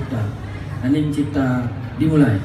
Cipta. Hening Cipta dimulai.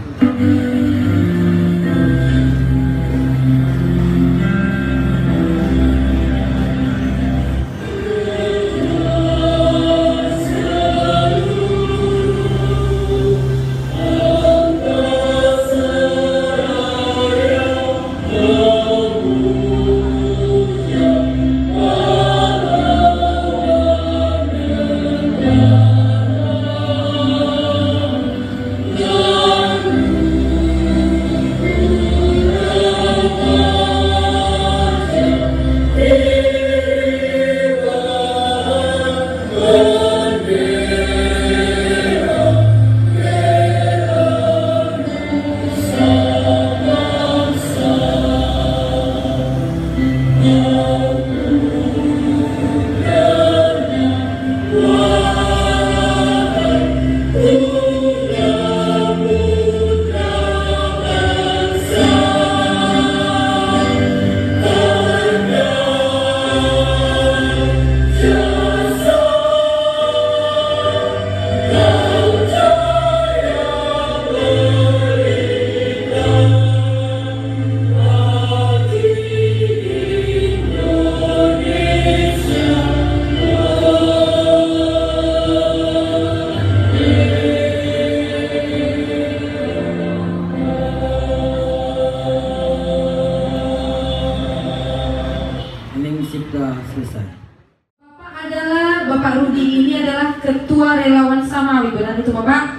Bapak Rudi ini adalah Ketua Relawan Samawi, benar itu Bapak?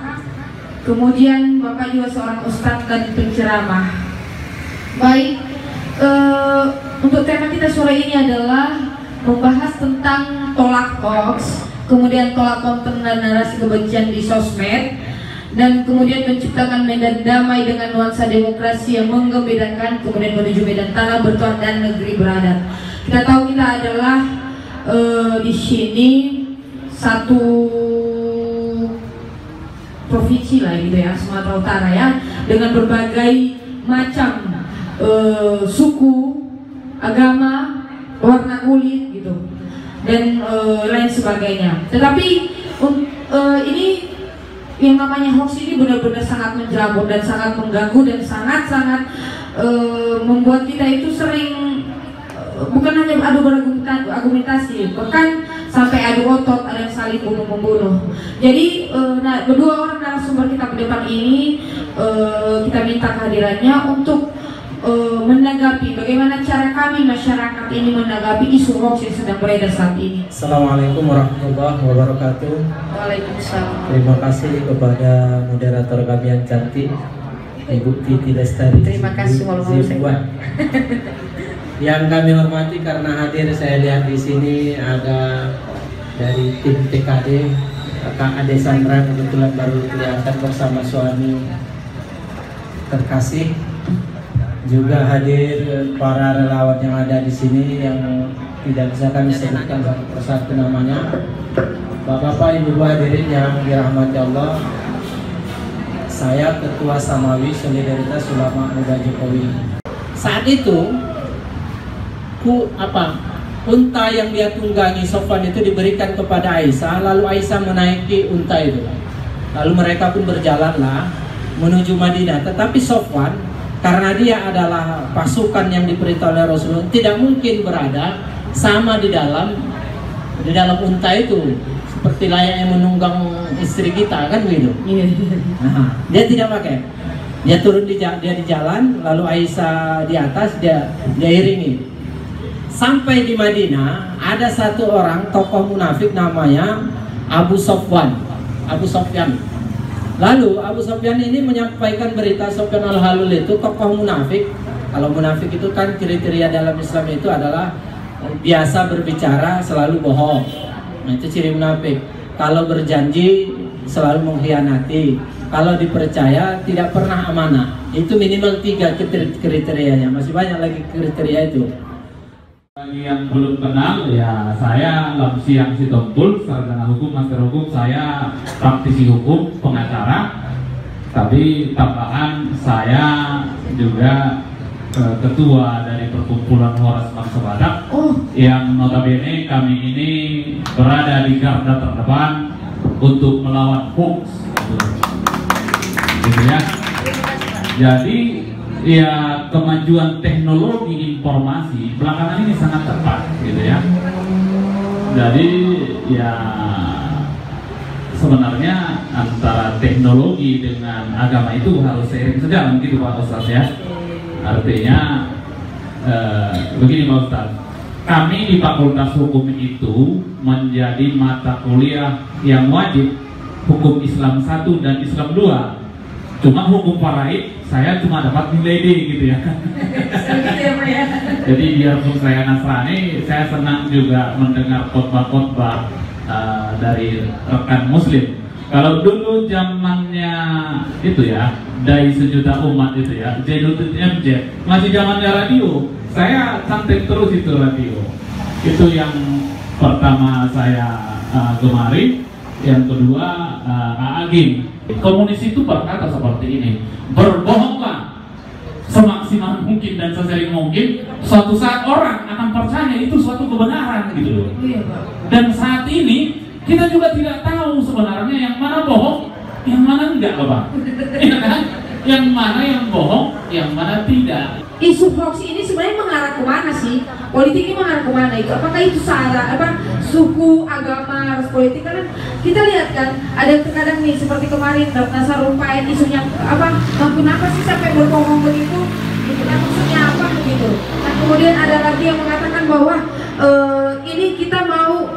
Kemudian Bapak juga seorang ustadz dan penceramah. Baik, untuk tema kita sore ini adalah membahas tentang tolak hoax, kemudian tolak konten dan narasi kebencian di sosmed, dan kemudian menciptakan medan damai dengan nuansa demokrasi yang menggembirakan, kemudian menuju medan tanah bertuah dan negeri beradat. Kita tahu kita adalah di sini satu provinsi lah gitu ya, Sumatera Utara ya, dengan berbagai macam suku, agama, warna kulit gitu, dan lain sebagainya. Tetapi ini yang namanya hoax ini benar-benar sangat menjerabut dan sangat mengganggu dan sangat-sangat membuat kita itu sering bukan hanya adu argumentasi, bahkan sampai adu otot, ada yang saling bunuh-membunuh. Jadi kedua orang narasumber kita ke depan ini kita minta kehadirannya untuk menanggapi bagaimana cara kami masyarakat ini menanggapi isu hoax yang sedang beredar saat ini. Assalamualaikum warahmatullahi wabarakatuh. Waalaikumsalam. Terima kasih kepada moderator kami yang cantik, Ibu Titi Lestari. Terima kasih Zibuan. Yang kami hormati, karena hadir saya lihat di sini ada dari tim TKD, Kak Ade Sandra kebetulan baru kelihatan bersama suami terkasih. Juga hadir para relawan yang ada di sini yang tidak bisa kami sebutkan satu persatu namanya. Bapak-bapak, ibu-ibu hadirin yang dirahmati Allah, saya Ketua Samawi Solidaritas Ulama Muda Jokowi. Saat itu unta yang dia tunggangi Sofwan itu diberikan kepada Aisyah, lalu Aisyah menaiki unta itu, lalu mereka pun berjalanlah menuju Madinah. Tetapi Sofwan, karena dia adalah pasukan yang diperintah oleh Rasulullah, tidak mungkin berada sama di dalam unta itu, seperti layaknya menunggang istri kita kan begitu. Nah, dia tidak pakai, dia turun dia di jalan, lalu Aisyah di atas, dia iringi. Sampai di Madinah ada satu orang tokoh munafik namanya Abu Sofyan. Lalu Abu Sofyan ini menyampaikan berita. Sofyan al-Halul itu tokoh munafik. Kalau munafik itu kan kriteria dalam Islam itu adalah biasa berbicara selalu bohong. Nah, itu ciri munafik. Kalau berjanji selalu mengkhianati. Kalau dipercaya tidak pernah amanah. Itu minimal 3 kriterianya. Masih banyak lagi kriteria itu. Bagi yang belum kenal, ya saya Lamsiang Sitompul, sarjana hukum, master hukum. Saya praktisi hukum, pengacara. Tapi tambahan saya juga ketua dari perkumpulan Horas Bangsa Badak, yang notabene kami ini berada di garda terdepan untuk melawan hoax, gitu ya. Jadi ya kemajuan teknologi informasi belakangan ini sangat cepat, gitu ya. Jadi ya sebenarnya antara teknologi dengan agama itu harus seiring sejalan, gitu Pak Ustadz ya. Artinya begini Pak Ustadz, kami di Fakultas Hukum itu menjadi mata kuliah yang wajib hukum Islam 1 dan Islam 2. Cuma hukum faraid saya cuma dapat nilai D, gitu ya. Jadi biarpun saya Nasrani, saya senang juga mendengar khotbah-khotbah dari rekan Muslim. Kalau dulu zamannya itu ya, Dai Sejuta Umat itu ya, Zainuddin MJ, masih zamannya radio, saya cantik terus itu radio. Itu yang pertama saya gemari. Yang kedua, Agim. Komunis itu berkata seperti ini, berbohonglah semaksimal mungkin dan sesering mungkin, suatu saat orang akan percaya itu suatu kebenaran, gitu loh. Dan saat ini kita juga tidak tahu sebenarnya yang mana bohong, yang mana enggak, Pak. Ya kan? Yang mana yang bohong, yang mana tidak. Isu hoax ini sebenarnya mengarah kemana sih? Politik ini mengarah kemana itu? Apakah itu sara, suku, agama, harus politik? Karena kita lihat kan, ada terkadang nih seperti kemarin Ratna Sarumpait isunya kenapa sih sampai berbohong begitu? Gitu kan, maksudnya apa begitu? Nah kemudian ada lagi yang mengatakan bahwa ini kita mau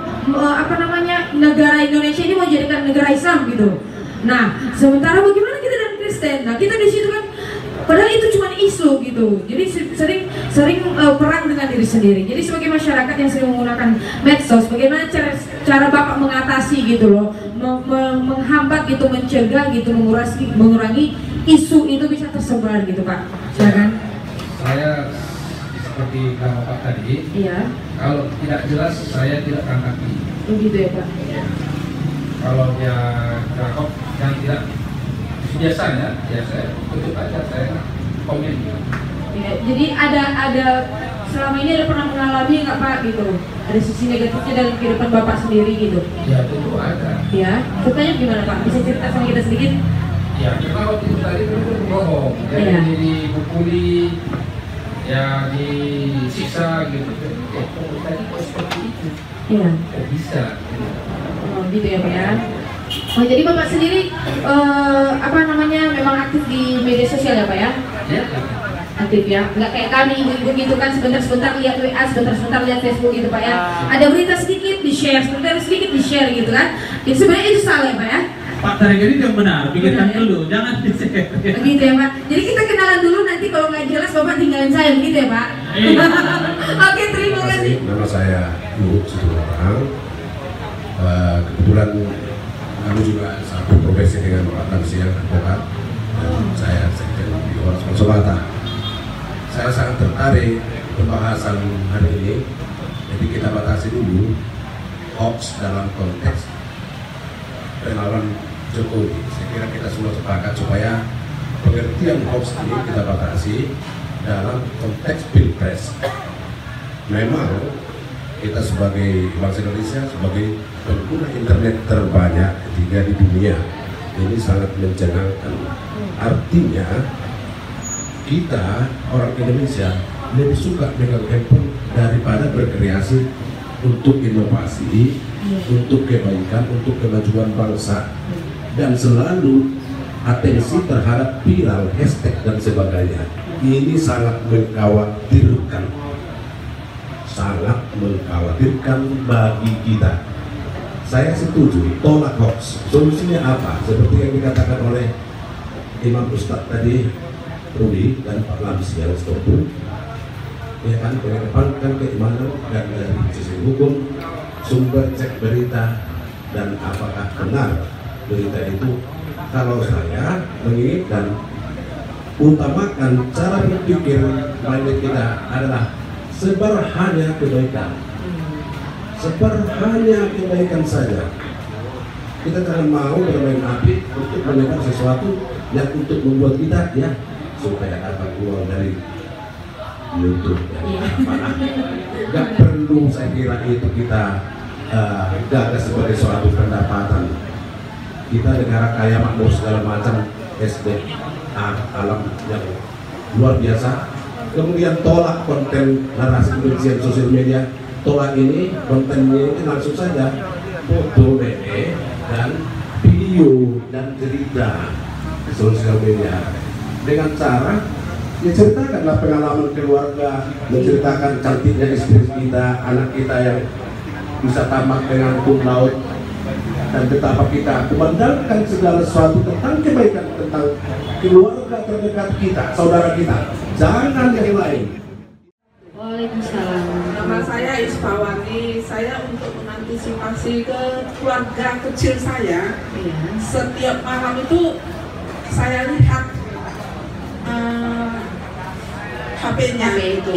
negara Indonesia ini mau jadikan negara Islam gitu. Nah sementara bagaimana kita dan Kristen? Nah kita di situ kan. Padahal itu cuma isu gitu, jadi sering perang dengan diri sendiri. Jadi sebagai masyarakat yang sering menggunakan medsos, bagaimana cara Bapak mengatasi gitu loh, menghambat gitu, mencegah gitu, mengurangi isu itu bisa tersebar gitu Pak. Silakan. Saya seperti kata Bapak tadi, iya. Kalau tidak jelas saya tidak tanggapi. Begitu ya Pak. Kalau dia hoax yang tidak biasanya, tutup aja saya komen. Ya, jadi ada selama ini ada pernah mengalami nggak Pak gitu? Ada sisi negatifnya dalam kehidupan Bapak sendiri gitu? Ya tentu ada. Ya, ceritanya gimana Pak? Bisa cerita sama kita sedikit? Ya karena waktu itu tadi itu bohong, jadi dipukuli, ya disiksa gitu. Tadi kok seperti itu? Iya. Kok bisa? Oh gitu ya Pak ya. Oh jadi Bapak sendiri memang aktif di media sosial ya Pak ya? Ya. Aktif ya, nggak kayak kami ibu-ibu gitu kan, sebentar-sebentar lihat WA, sebentar-sebentar lihat Facebook gitu Pak ya. Ada berita sedikit di share, sebentar sedikit di share gitu kan. Jadi sebenarnya itu salah ya Pak ya? Pak Tarigari yang benar, pikirkan dulu, jangan di share. Begitu ya Pak. Jadi kita kenalan dulu, nanti kalau nggak jelas Bapak tinggalin saya begitu ya Pak? Oke, terima kasih. Nama saya Luhut Sitorang. Kebetulan kami juga satu profesi dengan Pak Lamsia, advokat, dan saya sekjen di Ormas Konsolata. Saya sangat tertarik pembahasan hari ini, jadi kita batasi dulu hoax dalam konteks relawan Jokowi. Saya kira kita semua sepakat supaya pengertian hoax ini kita batasi dalam konteks pilpres. Memang kita sebagai bangsa Indonesia, sebagai pengguna internet terbanyak di dunia, ini sangat mencengangkan. Artinya kita orang Indonesia lebih suka megang handphone daripada berkreasi untuk inovasi, untuk kebaikan, untuk kemajuan bangsa, dan selalu atensi terhadap viral, hashtag dan sebagainya. Ini sangat mengkhawatirkan. Sangat mengkhawatirkan bagi kita. Saya setuju, tolak hoax. Solusinya apa? Seperti yang dikatakan oleh Imam Ustadz tadi, Rudi dan Pak Lamsi yang setuju, ya kan, mengedepankan keimanan dan dari sisi hukum, sumber cek berita dan apakah benar berita itu. Kalau saya menginginkan utamakan cara berpikir mindset kita adalah sebar hanya kebaikan, sebar hanya kebaikan saja. Kita jangan mau bermain api untuk menyebar sesuatu yang untuk membuat kita ya supaya dapat uang dari YouTube dan apa. Gak perlu, saya kira itu kita gagal sebagai suatu pendapatan. kita negara kaya makmur segala macam SDM alam yang luar biasa. Kemudian tolak konten narasi kebencian sosial media. Tolak ini kontennya ini langsung saja foto, meme dan video dan cerita di sosial media dengan cara menceritakanlah pengalaman keluarga, menceritakan cantiknya istri kita, anak kita yang bisa tamat dengan cum laude, dan betapa kita memandangkan segala sesuatu tentang kebaikan, tentang keluarga terdekat kita, saudara kita, jangan yang lain. Waalaikumsalam. Nama saya Isfawani. Saya untuk mengantisipasi ke keluarga kecil saya, setiap malam itu saya lihat HP-nya. HP itu.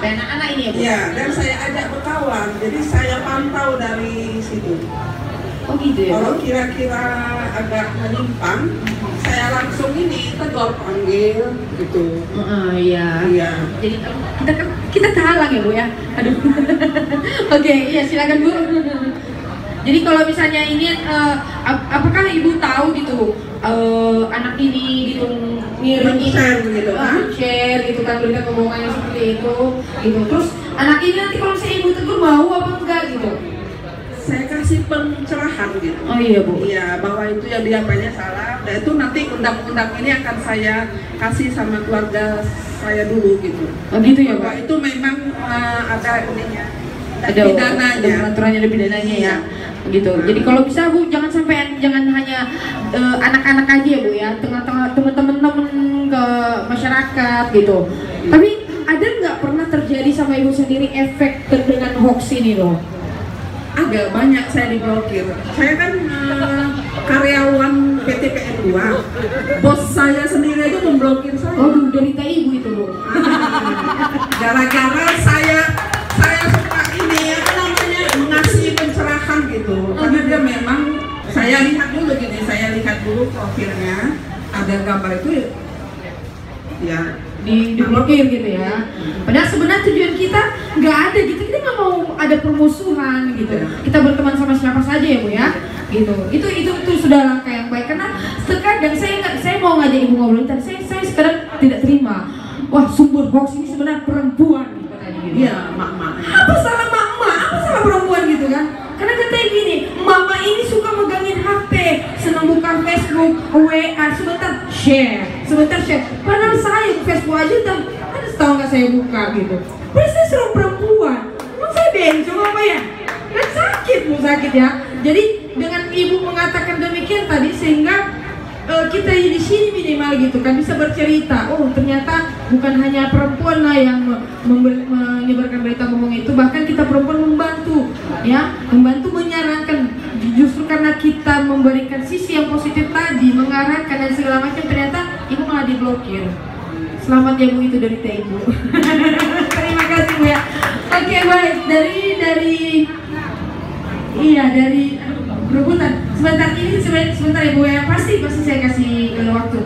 Dan anak-anak ini ya, Bu? Ya, dan saya ajak berkawan. Jadi saya pantau dari situ. Oh gitu ya? Kalau kira-kira agak menyimpang, saya langsung ini tegur, panggil gitu. Iya. Iya. Jadi kita terhalang ya, Bu ya. Aduh. Oke, iya silakan, Bu. Jadi kalau misalnya ini apakah Ibu tahu gitu anak ini gitu ngirim share gitu kan? Share gitu kan, berita kebohongan yang seperti itu gitu. Terus anak ini nanti kalau misalnya Ibu tegur mau apa enggak gitu? Saya kasih pencerahan gitu. Oh iya, Bu. Iya, bahwa itu yang diapainnya salah. Dan itu nanti undang-undang ini akan saya kasih sama keluarga saya dulu gitu. Oh gitu ya, bahwa Pak. itu memang ada ininya. Ada pidananya. peraturannya, ada pidananya ya. Gitu. Jadi kalau bisa, Bu, jangan hanya anak-anak aja ya, Bu ya, tengah-tengah teman-teman ke masyarakat gitu. Tapi ada nggak pernah terjadi sama Ibu sendiri efek dengan hoax ini loh? Agak banyak saya diblokir. Saya kan karyawan PT PN2. Bos saya sendiri itu memblokir saya. Oh, derita Ibu itu, Bu. Gara-gara saya suka ini apa namanya mengasih pencerahan gitu. Karena dia memang saya lihat dulu profilnya, ada gambar itu ya diblokir gitu ya. Padahal sebenarnya tujuan kita nggak ada gitu, kita nggak mau ada permusuhan gitu. Kita berteman sama siapa saja ya, Bu ya. Gitu. Itu sudah langkah yang baik, karena terkadang saya mau ngajak Ibu ngobrol, tapi saya sekarang tidak terima. Wah, sumber hoax ini sebenarnya perempuan katanya gitu. iya mak-mak. Apa salah mak-mak? Apa salah perempuan gitu kan? Karena katanya gini, mama ini suka megangin HP, senang buka Facebook, WA, sebentar share. Padahal saya Facebook aja udah ada setahun nggak saya buka gitu. Padahal saya seorang perempuan, emang saya bencong apa ya? Kan sakit ya. Jadi dengan Ibu mengatakan demikian tadi, sehingga kita di sini minimal gitu kan bisa bercerita. Oh, ternyata bukan hanya perempuan lah yang menyebarkan berita bohong itu, bahkan kita perempuan membantu menyarankan. Justru karena kita memberikan sisi yang positif tadi, mengarahkan dan segala macam, ternyata Ibu malah diblokir. Selamat ya, Bu, itu dari Ibu. Terima kasih, Bu ya. Oke, baik, dari berebutan. Sebentar ya, Bu ya. Pasti saya kasih waktu.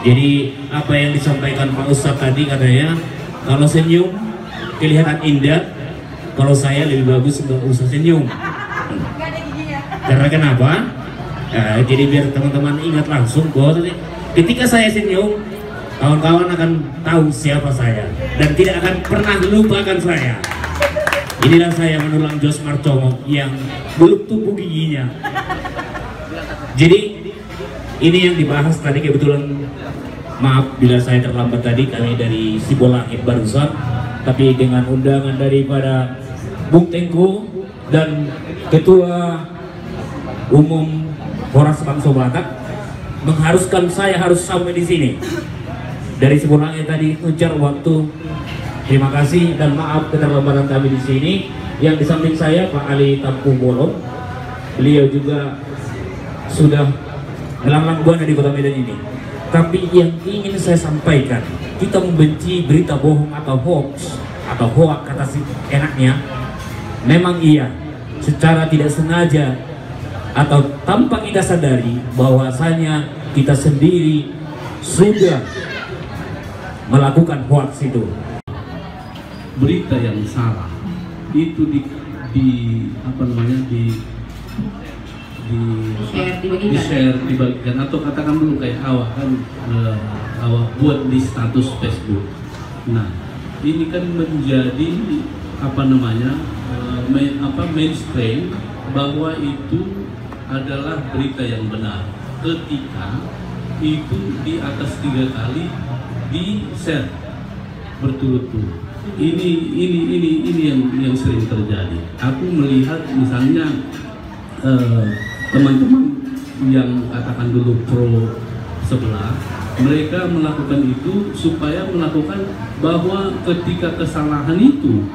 Jadi apa yang disampaikan Pak Ustadz tadi katanya, kalau senyum kelihatan indah, kalau saya lebih bagus nggak usah senyum. Karena kenapa? Jadi biar teman-teman ingat langsung bahwa ketika saya senyum, kawan-kawan akan tahu siapa saya dan tidak akan pernah lupakan saya. Inilah saya menulang Jos Martomo yang belum tumbuh giginya. Jadi ini yang dibahas tadi, kebetulan maaf bila saya terlambat tadi, kami dari Sibolangit barusan, tapi dengan undangan daripada Bung Tengku dan Ketua Umum Horas Bangsa Batak mengharuskan saya harus sampai di sini. Dari Sibolangit tadi ujar waktu. Terima kasih dan maaf keterlambatan kami di sini. Yang di samping saya Pak Ali Tampung Bolong, beliau juga sudah melanglang buana di Kota Medan ini. Tapi yang ingin saya sampaikan, kita membenci berita bohong atau hoax kata si enaknya. Memang iya, secara tidak sengaja atau tanpa kita sadari bahwasanya kita sendiri sudah melakukan hoax itu. Berita yang di-share, dibagikan, atau katakan dulu kayak awak kan awak buat di status Facebook. Nah, ini kan menjadi mainstream bahwa itu adalah berita yang benar ketika itu di atas 3 kali di-share berturut-turut. Ini yang sering terjadi. Aku melihat misalnya teman-teman yang katakan dulu pro sebelah, mereka melakukan itu supaya melakukan bahwa ketika kesalahan itu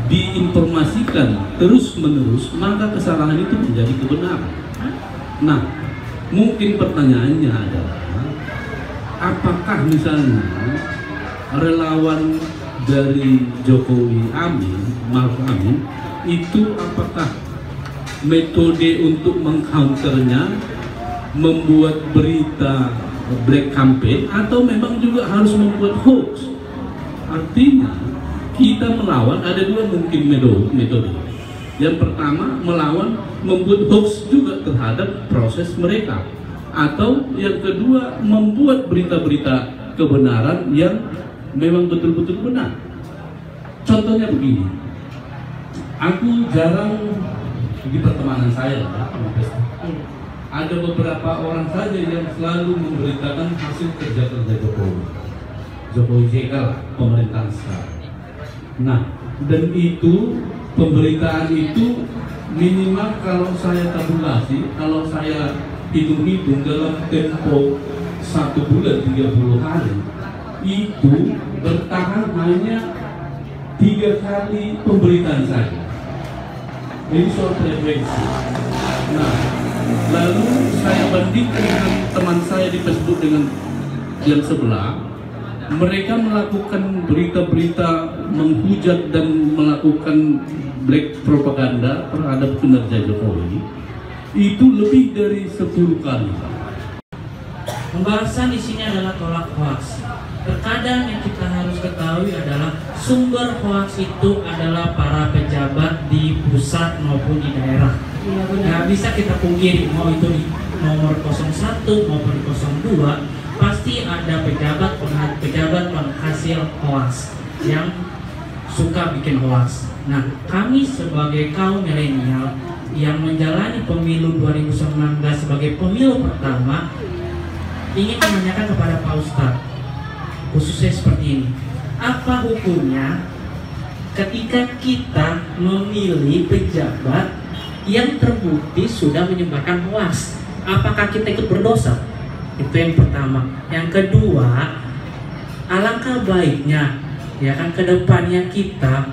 diinformasikan terus-menerus, maka kesalahan itu menjadi kebenaran. Nah, mungkin pertanyaannya adalah apakah misalnya relawan dari Jokowi Maruf Amin itu apakah metode untuk mengcounternya membuat berita black campaign atau memang juga harus membuat hoax? Artinya kita melawan ada 2 mungkin metode. Yang pertama melawan membuat hoax juga terhadap proses mereka, atau yang kedua membuat berita-berita kebenaran yang memang betul-betul benar. Contohnya begini, aku jarang di pertemanan saya ada beberapa orang saja yang selalu memberitakan hasil kerja-kerja Jokowi JK lah, pemerintahan sekarang. Nah, dan itu pemberitaan itu minimal kalau saya tabulasi, kalau saya hitung-hitung dalam tempo 1 bulan 30 hari itu bertahan hanya 3 kali pemberitaan saja. Ini soal frekuensi. Nah, lalu saya bandingkan dengan teman saya di Facebook dengan yang sebelah, mereka melakukan berita-berita menghujat dan melakukan black propaganda terhadap kinerja Jokowi itu lebih dari 10 kali. Pembahasan di sini adalah tolak hoax. Terkadang yang kita harus ketahui adalah sumber hoax itu adalah para pejabat di pusat maupun di daerah. Nggak bisa kita pungkiri, mau itu di nomor 01 maupun 02, pasti ada pejabat penghasil hoax yang suka bikin hoax. Nah, kami sebagai kaum milenial yang menjalani pemilu 2019 sebagai pemilu pertama ingin menanyakan kepada Pak Ustadz, khususnya seperti ini, apa hukumnya ketika kita memilih pejabat yang terbukti sudah menyebarkan hoax? Apakah kita ikut berdosa? Itu yang pertama. Yang kedua, alangkah baiknya ya kan kedepannya kita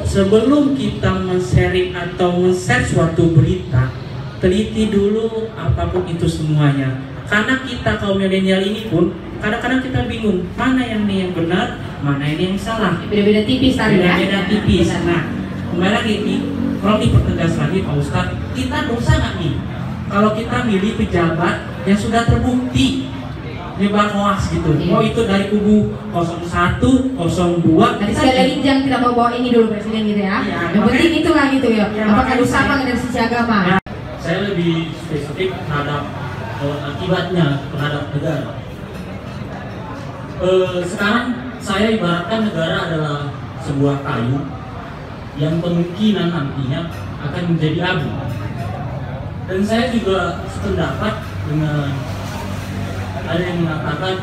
sebelum kita men-sharing atau men-share suatu berita, teliti dulu apapun itu semuanya. Karena kita kaum milenial ini pun kadang-kadang kita bingung mana yang ini yang benar, mana ini yang salah. Beda-beda tipis tadi ya. Beda-beda tipis. Nah, kembali lagi nih, kalau dipertegas lagi Pak Ustadz, kita dosa nggak nih kalau kita milih pejabat yang sudah terbukti nyebar hoax gitu? Oh itu dari kubu 01, 02. Tadi sekali lagi jangan kita bawa ini dulu presiden gitu ya. Yang penting itulah gitu ya. Apakah dosa apa dari sisi agama? Saya lebih spesifik terhadap akibatnya terhadap negara. Sekarang saya ibaratkan negara adalah sebuah kayu yang kemungkinan nantinya akan menjadi abu. Dan saya juga sependapat dengan ada yang mengatakan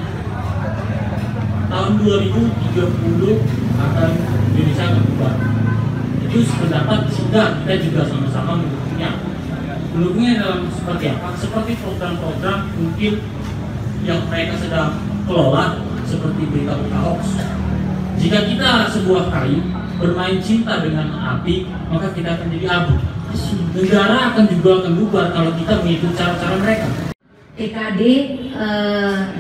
tahun 2030 akan Indonesia akan berubah. Itu sependapat sehingga kita juga sama-sama mendukungnya. Mendukungnya dalam seperti apa? Seperti program-program mungkin yang mereka sedang kelola seperti berita-berita hoax. Jika kita sebuah kayu bermain cinta dengan api, maka kita akan jadi abu. Negara akan bubar kalau kita mengikuti cara-cara mereka. TKD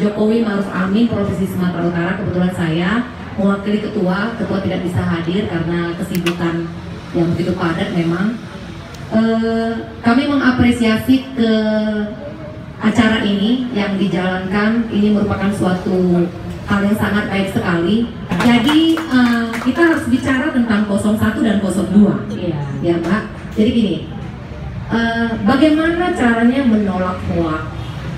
Jokowi Maruf Amin Provinsi Sumatera Utara, kebetulan saya mewakili ketua tidak bisa hadir karena kesibukan yang begitu padat memang. Kami mengapresiasi ke acara ini yang dijalankan, ini merupakan suatu hal yang sangat baik sekali. Jadi kita harus bicara tentang 01 dan 02 ya Mbak. Jadi gini, bagaimana caranya menolak hoak?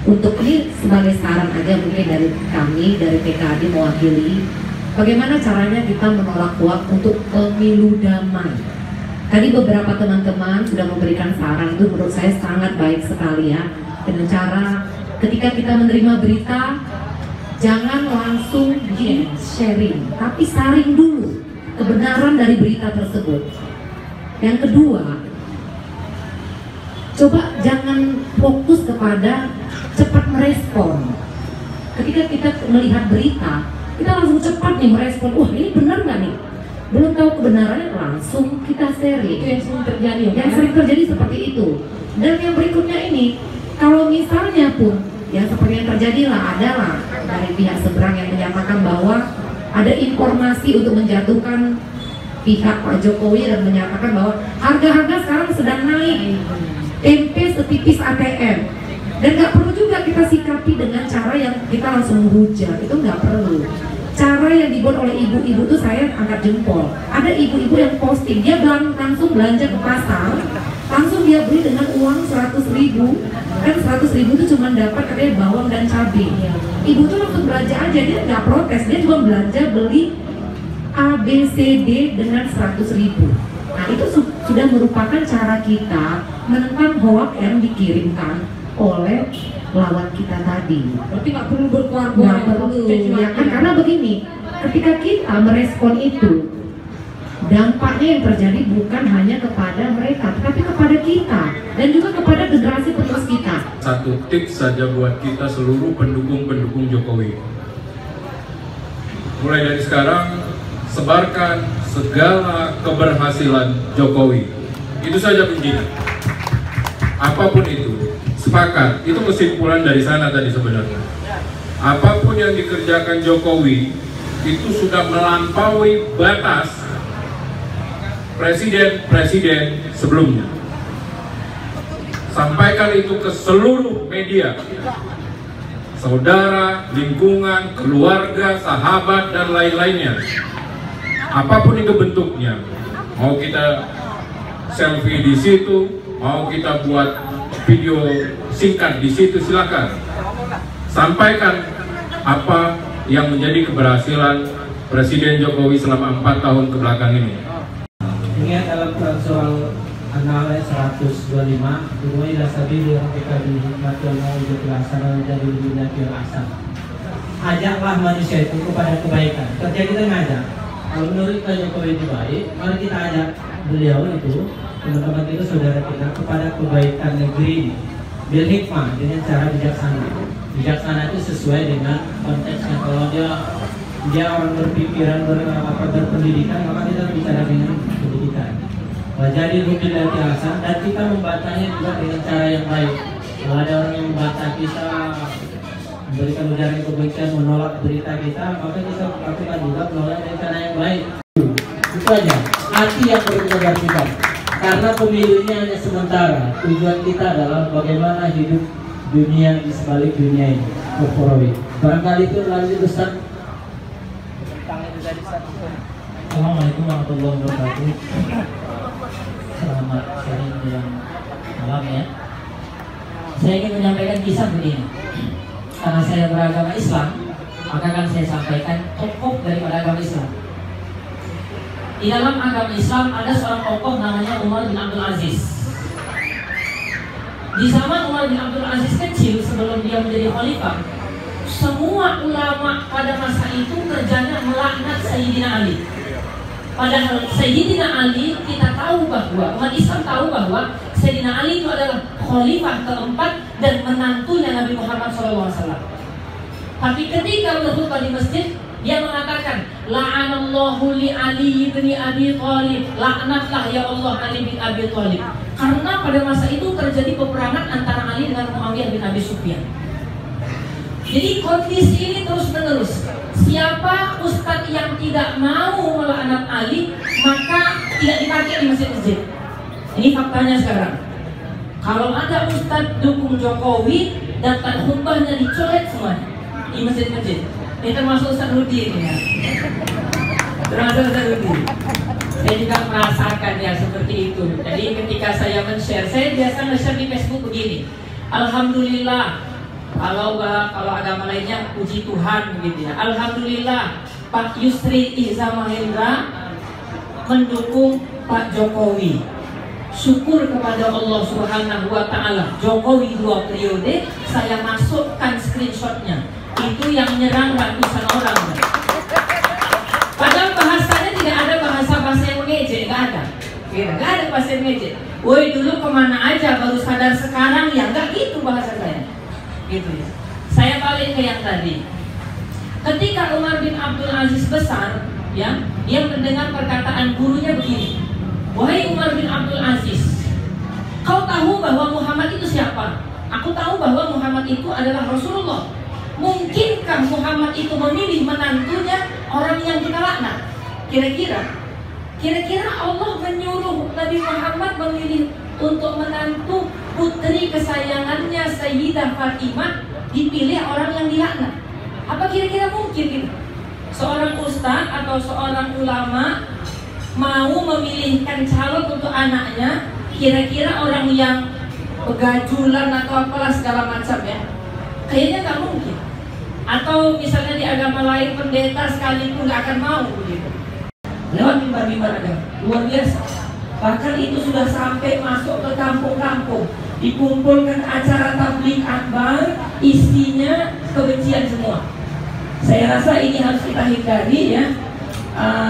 Untuk ini sebagai saran aja mungkin dari kami, dari PKAD mewakili, bagaimana caranya kita menolak hoak untuk pemilu damai. Tadi beberapa teman-teman sudah memberikan saran, itu menurut saya sangat baik sekali ya. Dengan cara ketika kita menerima berita, jangan langsung sharing, tapi saring dulu kebenaran dari berita tersebut. Yang kedua, coba jangan fokus kepada cepat merespon. Ketika kita melihat berita, kita langsung cepat nih merespon. Wah, ini benar nggak nih? Belum tahu kebenarannya, langsung kita share. Itu yang sering terjadi. Yang sering terjadi seperti itu. Dan yang berikutnya ini, kalau misalnya pun yang seperti yang terjadilah adalah dari pihak seberang yang menyatakan bahwa ada informasi untuk menjatuhkan pihak Pak Jokowi dan menyatakan bahwa harga-harga sekarang sedang naik, tempe setipis ATM, dan nggak perlu juga kita sikapi dengan cara yang kita langsung menghujat. Itu nggak perlu. Cara yang dibuat oleh ibu-ibu tuh saya angkat jempol. Ada ibu-ibu yang posting, dia langsung belanja ke pasar, langsung dia beli dengan uang 100.000, kan 100.000 itu cuma dapat katanya bawang dan cabai. Ibu tuh langsung belanja aja, dia nggak protes, dia cuma belanja beli ABCD dengan 100.000. Nah itu sudah merupakan cara kita menentang hoax yang dikirimkan oleh lawan kita tadi. Berarti nggak perlu berkuar-kuar, nggak perlu, ya kan? Karena begini, ketika kita merespon itu, dampaknya yang terjadi bukan hanya kepada mereka, tetapi kepada kita dan juga kepada generasi penerus kita. Satu tips saja buat kita seluruh pendukung-pendukung Jokowi. Mulai dari sekarang, sebarkan segala keberhasilan Jokowi. Itu saja kuncinya. Apapun itu, sepakat. Itu kesimpulan dari sana tadi sebenarnya. Apapun yang dikerjakan Jokowi, itu sudah melampaui batas presiden-presiden sebelumnya. Sampaikan itu ke seluruh media, saudara, lingkungan, keluarga, sahabat, dan lain-lainnya. Apapun itu bentuknya, mau kita selfie di situ, mau kita buat video singkat di situ, silakan. Sampaikan apa yang menjadi keberhasilan Presiden Jokowi selama 4 tahun kebelakang ini. Ingat dalam soal An-Nahl 125, dimulai dasari yang kita dihikmati Allah Subhanahu dari dunia asal. Ajaklah manusia itu kepada kebaikan. Kerja kita ngajak. Kalau menurut Pak Jokowi itu baik, mari kita ajak beliau itu, teman-teman itu saudara kita, kepada kebaikan negeri bil hikmah, dengan cara bijaksana. Bijaksana itu sesuai dengan konteksnya. Kalau dia orang berpikiran, berpendidikan, maka kita bicara dengan pendidikan. Jadi rutin dan biasa, dan kita membantahnya juga dengan cara yang baik. Kalau ada orang yang membantah kita, memberikan ujaran kebencian, menolak berita kita, maka kita lakukan juga menolak dengan cara yang baik. Itu aja hati yang perlu kita bersihkan. Karena pemilu ini hanya sementara. Tujuan kita adalah bagaimana hidup dunia di sebalik dunia ini. Barangkali itu lanjut Ustaz. Assalamualaikum warahmatullahi wabarakatuh. Selamat sore menjelang malam ya. Saya ingin menyampaikan kisah begini. Karena saya beragama Islam, maka akan saya sampaikan tokoh daripada agama Islam. Di dalam agama Islam ada seorang tokoh namanya Umar bin Abdul Aziz. Di zaman Umar bin Abdul Aziz kecil, sebelum dia menjadi khalifah, semua ulama pada masa itu kerjanya melaknat Sayyidina Ali. Padahal Sayyidina Ali, kita tahu bahwa umat Islam tahu bahwa Sayyidina Ali itu adalah khalifah keempat dan menantunya Nabi Muhammad SAW. Tapi ketika berkhutbah di masjid, dia mengatakan, la'anallahu li Ali bin Abi Thalib, laknatlah ya Allah Ali bin Abi Thalib. Karena pada masa itu terjadi peperangan antara Ali dengan Muawiyah bin Abi Sufyan. Jadi kondisi ini terus menerus. Siapa ustadz yang tidak mau melaknat Ali, maka tidak dipakai di masjid-masjid. Ini faktanya sekarang. Kalau ada ustadz dukung Jokowi, datang khutbahnya dicoret semua di masjid-masjid. Ini termasuk Ustaz Rudi ini ya. Termasuk Ustaz Rudi. Saya juga merasakan ya seperti itu. Jadi ketika saya men-share, saya biasa nge-share di Facebook begini. Alhamdulillah, kalau agama lainnya puji Tuhan gitu ya. Alhamdulillah Pak Yusri Ihza Mahendra mendukung Pak Jokowi. Syukur kepada Allah Subhanahu wa Ta'ala. Jokowi 2 periode, saya masukkan screenshotnya. Itu yang nyerang ratusan orang. Padahal bahasanya tidak ada bahasa-bahasa yang mengejek, nggak ada. Nggak ada bahasa yang mengejek. Woi dulu kemana aja, baru sadar sekarang ya, nggak gitu bahasa saya. Gitu ya. Saya balik ke yang tadi. Ketika Umar bin Abdul Aziz besar, ya, dia mendengar perkataan gurunya begini. Wahai Umar bin Abdul Aziz, kau tahu bahwa Muhammad itu siapa? Aku tahu bahwa Muhammad itu adalah Rasulullah. Mungkinkah Muhammad itu memilih menantunya orang yang kita laknat? Kira-kira Allah menyuruh Nabi Muhammad memilih untuk menantu putri kesayangannya Sayyidah Fatimah dipilih orang yang dilaknat? Apa kira-kira mungkin gitu? Seorang ustaz atau seorang ulama mau memilihkan calon untuk anaknya, kira-kira orang yang begajulan atau apalah segala macam ya? Kayaknya nggak mungkin. Atau misalnya di agama lain pendeta sekalipun nggak akan mau begitu. Lewat mimbar-mimbar agama, luar biasa. Bahkan itu sudah sampai masuk ke kampung-kampung, dikumpulkan acara tabligh akbar, isinya kebencian semua. Saya rasa ini harus kita hindari ya.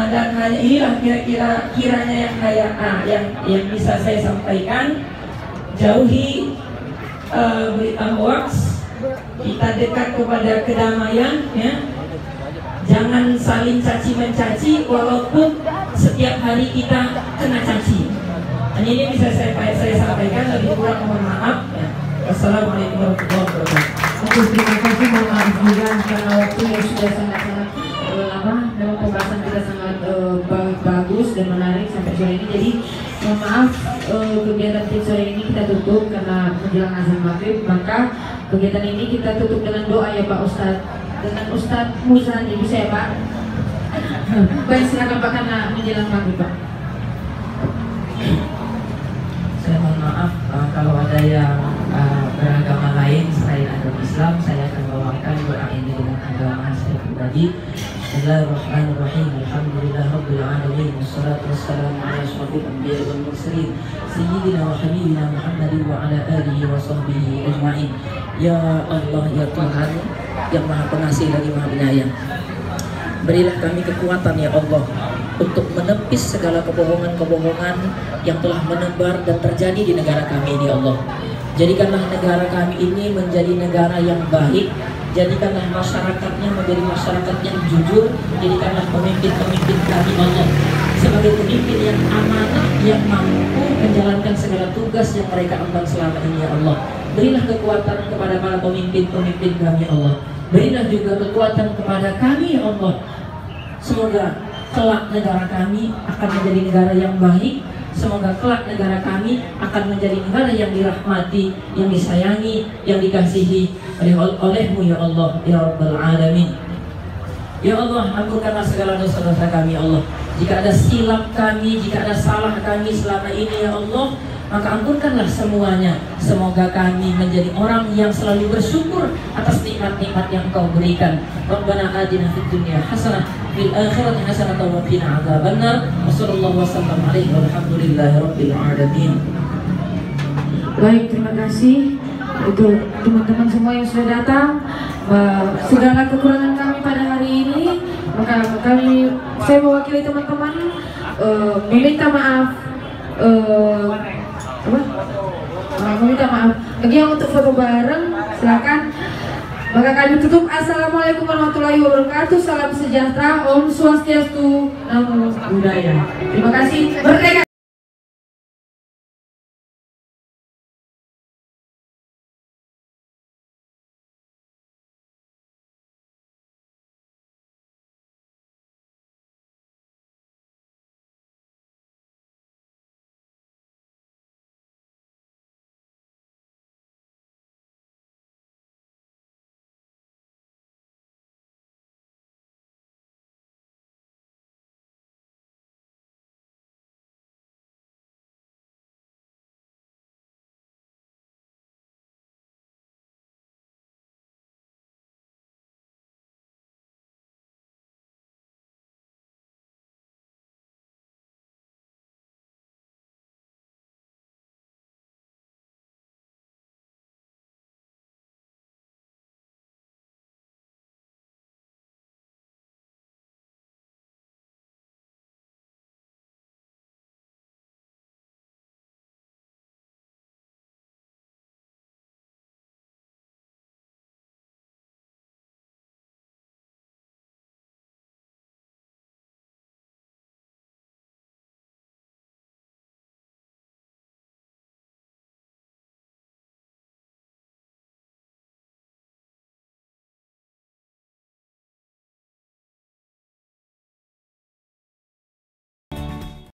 Dan hanya inilah kiranya yang bisa saya sampaikan. Jauhi berita hoax. Kita dekat kepada kedamaian ya. Jangan saling caci mencaci walaupun setiap hari kita kena caci. Dan ini bisa saya sampaikan, lebih kurang mohon maaf ya. Wassalamualaikum warahmatullahi wabarakatuh. Terima kasih, mohon maaf juga karena waktunya sudah sangat-sangat memang pembahasan kita sangat bagus dan menarik sampai sore ini. Jadi mohon maaf, kegiatan sore ini kita tutup karena menjelang azan maghrib. Maka kegiatan ini kita tutup dengan doa ya Pak Ustadz, dengan Ustadz Musa. Jadi saya Pak, baik silakan Pak karena menjelang maghrib Pak. Saya mohon maaf kalau ada yang beragama lain selain agama Islam. Saya akan bawakan doa ini dengan agama saya pribadi. Bismillahirrahmanirrahim. Alhamdulillahirabbil alamin. Wassalatu wassalamu ala asyrofil anbiya'i wal mursalin sayyidina wa habibina Muhammadin wa ala alihi wa sahbihi ajma'in. Ya Allah, ya Tuhan yang Maha Pengasih lagi Maha Penyayang, berilah kami kekuatan ya Allah untuk menepis segala kebohongan-kebohongan yang telah menebar dan terjadi di negara kami ini ya Allah. Jadikanlah negara kami ini menjadi negara yang baik. Jadikanlah masyarakatnya menjadi masyarakat yang jujur. Jadikanlah pemimpin-pemimpin kami Allah sebagai pemimpin yang amanah, yang mampu menjalankan segala tugas yang mereka emban selama ini ya Allah. Berilah kekuatan kepada para pemimpin-pemimpin kami Allah. Berilah juga kekuatan kepada kami ya Allah. Semoga kelak negara kami akan menjadi negara yang baik. Semoga kelak negara kami akan menjadi negara yang dirahmati, yang disayangi, yang dikasihi oleh-Mu ya Allah ya Rabbal Alamin. Ya Allah, ampunkanlah segala dosa-dosa kami ya Allah. Jika ada silap kami, jika ada salah kami selama ini ya Allah, maka ampunkanlah semuanya. Semoga kami menjadi orang yang selalu bersyukur atas nikmat-nikmat yang Engkau berikan. Rabbana atina fid dunya hasanah fil akhirati hasanah wa qina adzabannar. Wassallallahu wasallam alaihi walhamdulillahirabbil alamin. Baik, terima kasih untuk teman-teman semua yang sudah datang. Segala kekurangan kami pada hari ini, maka saya mewakili teman-teman meminta maaf. Meminta maaf. Bagi yang untuk foto bareng, silakan. Maka kami tutup. Assalamualaikum warahmatullahi wabarakatuh. Salam sejahtera. Om Swastiastu. Namo Buddhaya. Terima kasih. Merdeka.